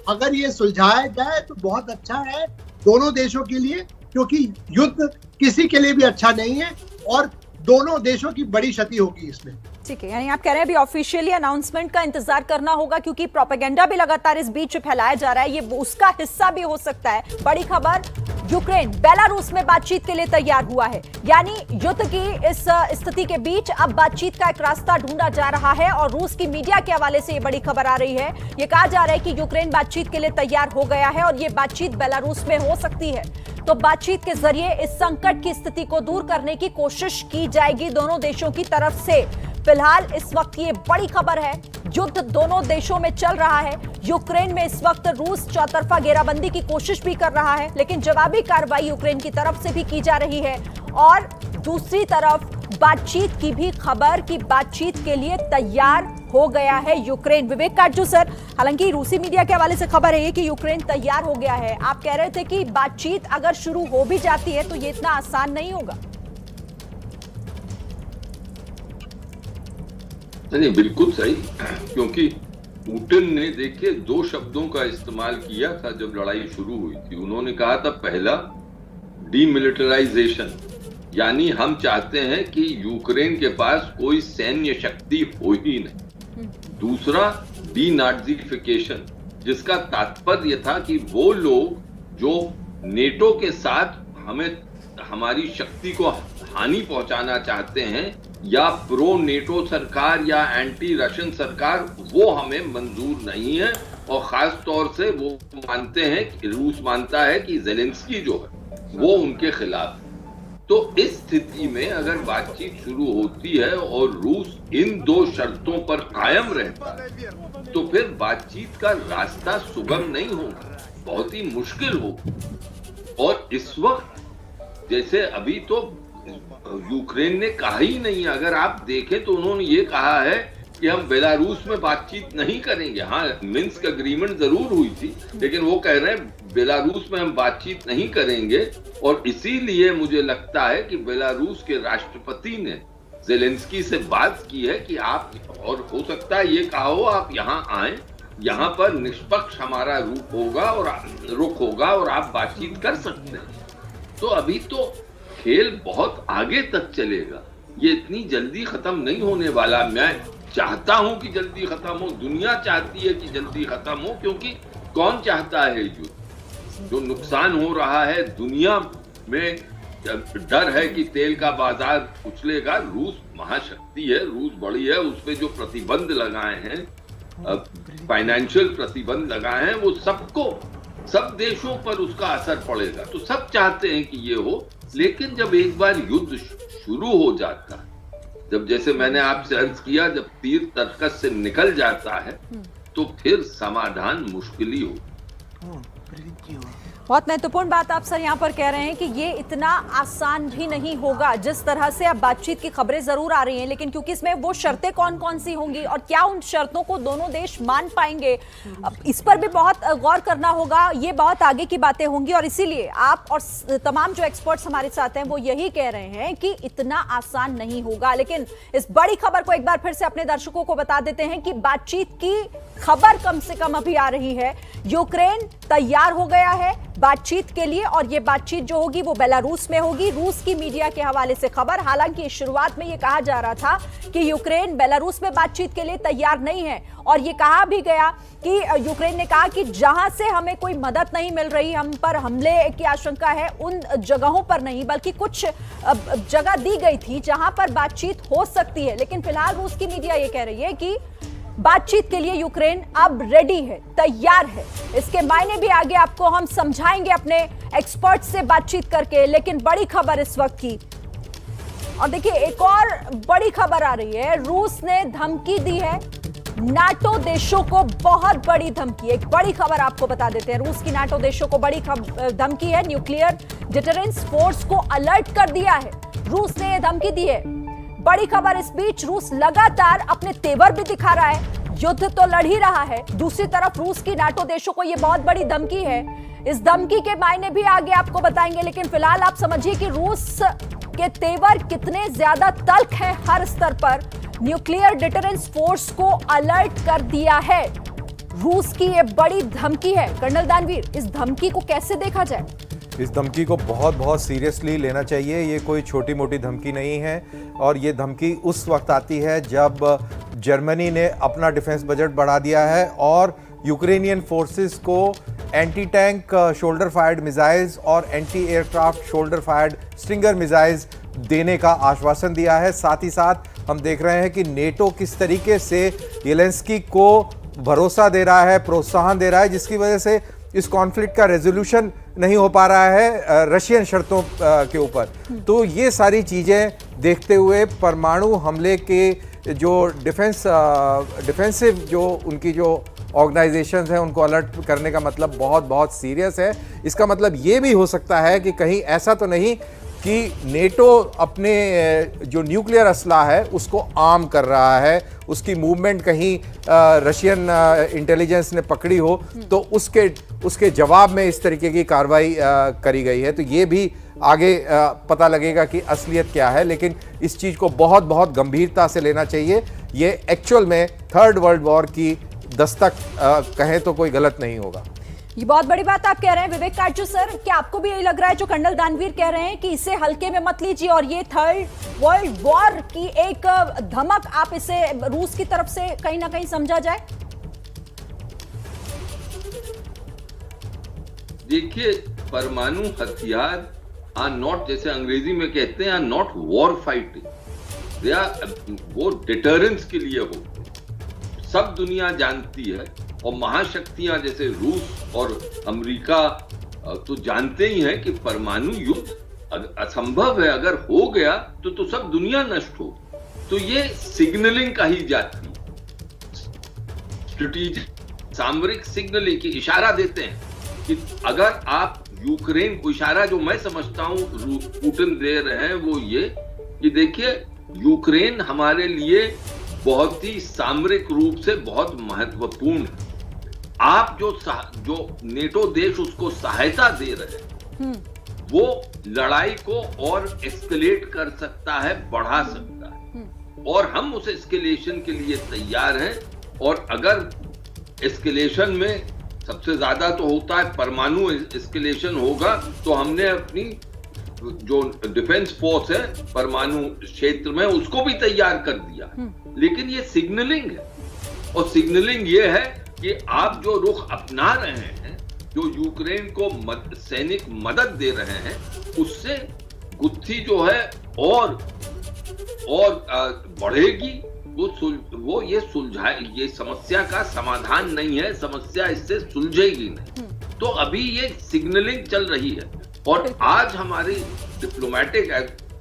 अगर ये सुलझाया जाए तो बहुत अच्छा है दोनों देशों के लिए, क्योंकि युद्ध किसी के लिए भी अच्छा नहीं है और दोनों देशों की बड़ी क्षति होगी इसमें। ठीक है, यानी आप कह रहे हैं अभी ऑफिशियली अनाउंसमेंट का इंतजार करना होगा, क्योंकि प्रोपेगेंडा भी लगातार इस बीच फैलाया जा रहा है, ये उसका हिस्सा भी हो सकता है। बड़ी खबर, यूक्रेन बेलारूस में बातचीत के लिए तैयार हुआ है, यानी युद्ध की इस स्थिति के बीच अब बातचीत का एक रास्ता ढूंढा जा रहा है। और रूस की मीडिया के हवाले से ये बड़ी खबर आ रही है, ये कहा जा रहा है कि यूक्रेन बातचीत के लिए तैयार हो गया है और ये बातचीत बेलारूस में हो सकती है। तो बातचीत के जरिए इस संकट की स्थिति को दूर करने की कोशिश की जाएगी दोनों देशों की तरफ से। फिलहाल इस वक्त ये बड़ी खबर है, युद्ध दोनों देशों में चल रहा है। यूक्रेन में इस वक्त रूस चौतरफा घेराबंदी की कोशिश भी कर रहा है, लेकिन जवाबी कार्रवाई यूक्रेन की तरफ से भी की जा रही है। और दूसरी तरफ बातचीत की भी खबर कि बातचीत के लिए तैयार हो गया है यूक्रेन। विवेक काटजू सर, हालांकि रूसी मीडिया के हवाले से खबर है कि यूक्रेन तैयार हो गया है, आप कह रहे थे कि बातचीत अगर शुरू हो भी जाती है तो ये इतना आसान नहीं होगा। नहीं, बिल्कुल सही, क्योंकि पुतिन ने देखिए 2 शब्दों का इस्तेमाल किया था जब लड़ाई शुरू हुई थी। उन्होंने कहा था पहला डीमिलिटराइजेशन, यानी हम चाहते हैं कि यूक्रेन के पास कोई सैन्य शक्ति हो ही नहीं। दूसरा डीनाज़िफिकेशन, जिसका तात्पर्य था कि वो लोग जो नेटो के साथ हमारी शक्ति को हानि पहुंचाना चाहते हैं, या प्रो नेटो सरकार या एंटी रशियन सरकार, वो हमें मंजूर नहीं है। और खास तौर से वो मानते हैं, रूस मानता है कि ज़ेलेंस्की जो है वो उनके खिलाफ है। तो इस स्थिति में अगर बातचीत शुरू होती है और रूस इन 2 शर्तों पर कायम रहता है, तो फिर बातचीत का रास्ता सुगम नहीं होगा, बहुत ही मुश्किल होगा। और इस वक्त जैसे अभी तो यूक्रेन ने कहा ही नहीं, अगर आप देखें तो उन्होंने ये कहा है कि हम बेलारूस में बातचीत नहीं करेंगे। हाँ, मिन्स्क एग्रीमेंट जरूर हुई थी, लेकिन वो कह रहे हैं बेलारूस में हम बातचीत नहीं करेंगे। और इसीलिए मुझे लगता है कि बेलारूस के राष्ट्रपति ने ज़ेलेंस्की से बात की है कि आप, और हो सकता है ये कहा हो आप यहाँ आए, यहाँ पर निष्पक्ष हमारा रुख होगा और आप बातचीत कर सकते हैं। तो अभी तो खेल बहुत आगे तक चलेगा, ये इतनी जल्दी खत्म नहीं होने वाला। मैं चाहता हूं कि जल्दी खत्म हो, दुनिया चाहती है कि जल्दी खत्म हो, क्योंकि कौन चाहता है युद्ध? जो नुकसान हो रहा है दुनिया में, डर है कि तेल का बाजार उछलेगा। रूस महाशक्ति है, रूस बड़ी है, उस पे जो प्रतिबंध लगाए हैं, फाइनेंशियल प्रतिबंध लगाए हैं, वो सब देशों पर उसका असर पड़ेगा। तो सब चाहते हैं कि ये हो, लेकिन जब एक बार युद्ध शुरू हो जाता है, जब जैसे मैंने आपसे अर्ज किया, जब तीर तर्कस से निकल जाता है तो फिर समाधान मुश्किल ही हो। बहुत महत्वपूर्ण बात आप सर यहाँ पर कह रहे हैं कि ये इतना आसान भी नहीं होगा। जिस तरह से अब बातचीत की खबरें जरूर आ रही हैं, लेकिन क्योंकि इसमें वो शर्तें कौन कौन सी होंगी और क्या उन शर्तों को दोनों देश मान पाएंगे, इस पर भी बहुत गौर करना होगा। ये बहुत आगे की बातें होंगी और इसीलिए आप और तमाम जो एक्सपर्ट्स हमारे साथ हैं वो यही कह रहे हैं कि इतना आसान नहीं होगा। लेकिन इस बड़ी खबर को एक बार फिर से अपने दर्शकों को बता देते हैं कि बातचीत की खबर कम से कम अभी आ रही है। यूक्रेन तैयार हो गया है बातचीत के लिए और ये बातचीत जो होगी वो बेलारूस में होगी। रूस की मीडिया के हवाले से खबर, हालांकि शुरुआत में ये कहा जा रहा था कि यूक्रेन बेलारूस में बातचीत के लिए तैयार नहीं है और ये कहा भी गया कि यूक्रेन ने कहा कि जहां से हमें कोई मदद नहीं मिल रही, हम पर हमले की आशंका है, उन जगहों पर नहीं, बल्कि कुछ जगह दी गई थी जहां पर बातचीत हो सकती है। लेकिन फिलहाल रूस की मीडिया ये कह रही है कि बातचीत के लिए यूक्रेन अब रेडी है, तैयार है। इसके मायने भी आगे आपको हम समझाएंगे अपने एक्सपर्ट से बातचीत करके। लेकिन बड़ी खबर इस वक्त की, और देखिए एक और बड़ी खबर आ रही है। रूस ने धमकी दी है नाटो देशों को, बहुत बड़ी धमकी। एक बड़ी खबर आपको बता देते हैं, रूस की नाटो देशों को बड़ी धमकी है। न्यूक्लियर डिटरेंस फोर्स को अलर्ट कर दिया है, रूस ने यह धमकी दी है। बड़ी खबर इस बीच, रूस लगातार अपने तेवर भी दिखा रहा है, युद्ध तो लड़ ही रहा है, दूसरी तरफ रूस की नाटो देशों को यह बहुत बड़ी धमकी है। इस धमकी के मायने भी आगे आपको बताएंगे, लेकिन फिलहाल आप समझिए कि रूस के तेवर कितने ज्यादा तल्ख हैं हर स्तर पर। न्यूक्लियर डिटरेंस फोर्स को अलर्ट कर दिया है, रूस की यह बड़ी धमकी है। कर्नल दानवीर, इस धमकी को कैसे देखा जाए? इस धमकी को बहुत सीरियसली लेना चाहिए। ये कोई छोटी मोटी धमकी नहीं है और ये धमकी उस वक्त आती है जब जर्मनी ने अपना डिफेंस बजट बढ़ा दिया है और यूक्रेनियन फोर्सेस को anti tank shoulder fired missiles और anti aircraft shoulder fired stringer missiles देने का आश्वासन दिया है। साथ ही साथ हम देख रहे हैं कि नेटो किस तरीके से ज़ेलेंस्की को भरोसा दे रहा है, प्रोत्साहन दे रहा है, जिसकी वजह से इस कॉन्फ्लिक्ट का रेजोल्यूशन नहीं हो पा रहा है रशियन शर्तों के ऊपर। तो ये सारी चीज़ें देखते हुए परमाणु हमले के जो डिफेंसिव जो उनकी जो ऑर्गेनाइजेशंस हैं उनको अलर्ट करने का मतलब बहुत सीरियस है। इसका मतलब ये भी हो सकता है कि कहीं ऐसा तो नहीं कि नेटो अपने जो न्यूक्लियर असला है उसको आर्म कर रहा है, उसकी मूवमेंट कहीं रशियन इंटेलिजेंस ने पकड़ी हो तो उसके जवाब में इस तरीके की कार्रवाई करी गई है। तो ये भी आगे पता लगेगा कि असलियत क्या है, लेकिन इस चीज़ को बहुत गंभीरता से लेना चाहिए। ये एक्चुअल में थर्ड वर्ल्ड वॉर की दस्तक कहें तो कोई गलत नहीं होगा। ये बहुत बड़ी बात आप कह रहे हैं विवेक काटजू सर, क्या आपको भी यही लग रहा है जो कर्नल दानवीर कह रहे हैं कि इसे हल्के में मत लीजिए और ये थर्ड वर्ल्ड वॉर की एक धमक आप इसे रूस की तरफ से कहीं ना कहीं समझा जाए? देखिए, परमाणु हथियार आर नॉट, जैसे अंग्रेजी में कहते हैं, are not war fighting, they are वो डिटरेंस के लिए हो। सब दुनिया जानती है और महाशक्तियां जैसे रूस और अमेरिका तो जानते ही हैं कि परमाणु युद्ध असंभव है। अगर हो गया तो सब दुनिया नष्ट हो। तो ये सिग्नलिंग कही जाती है, स्ट्रेटेजिक सामरिक सिग्नलिंग की इशारा देते हैं कि अगर आप यूक्रेन को, इशारा जो मैं समझता हूं पुतिन दे रहे हैं वो ये कि देखिए यूक्रेन हमारे लिए बहुत ही सामरिक रूप से बहुत महत्वपूर्ण है। आप जो नेटो देश उसको सहायता दे रहे हैं, वो लड़ाई को और एस्केलेट कर सकता है, बढ़ा सकता है, और हम उस एस्केलेशन के लिए तैयार हैं। और अगर एस्केलेशन में सबसे ज्यादा तो होता है परमाणु एस्केलेशन होगा, तो हमने अपनी जो डिफेंस फोर्स है परमाणु क्षेत्र में उसको भी तैयार कर दिया। लेकिन ये सिग्नलिंग है, और सिग्नलिंग ये है कि आप जो रुख अपना रहे हैं, जो यूक्रेन को सैनिक मदद दे रहे हैं, उससे गुत्थी जो है और बढ़ेगी। वो ये समस्या का समाधान नहीं है, समस्या इससे सुलझेगी नहीं। तो अभी ये सिग्नलिंग चल रही है। और आज हमारी डिप्लोमेटिक,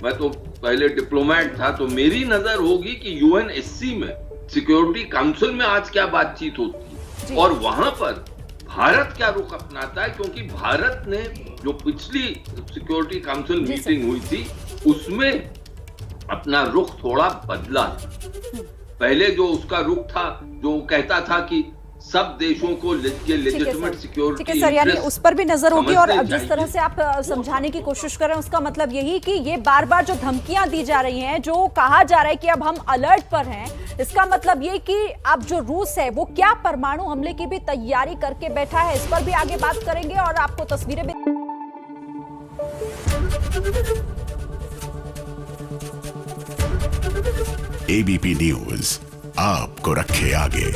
मैं तो पहले डिप्लोमेट था, तो मेरी नजर होगी कि यूएनएससी में, सिक्योरिटी काउंसिल में आज क्या बातचीत होती है और वहां पर भारत क्या रुख अपनाता है। क्योंकि भारत ने जो पिछली सिक्योरिटी काउंसिल मीटिंग हुई थी उसमें अपना रुख थोड़ा बदला। पहले जो उसका रुख था, जो कहता था कि सब देशों को लेजिटिमेट सिक्योरिटी, ठीक है सर, यानी उस पर भी नजर होगी। और जिस तरह से आप समझाने की कोशिश कर रहे हैं, उसका मतलब यही कि ये बार बार जो धमकियां दी जा रही हैं, जो कहा जा रहा है कि अब हम अलर्ट पर हैं, इसका मतलब ये कि अब जो रूस है वो क्या परमाणु हमले की भी तैयारी करके बैठा है, इस पर भी आगे बात करेंगे और आपको तस्वीरें भी। एबीपी न्यूज आपको रखे आगे।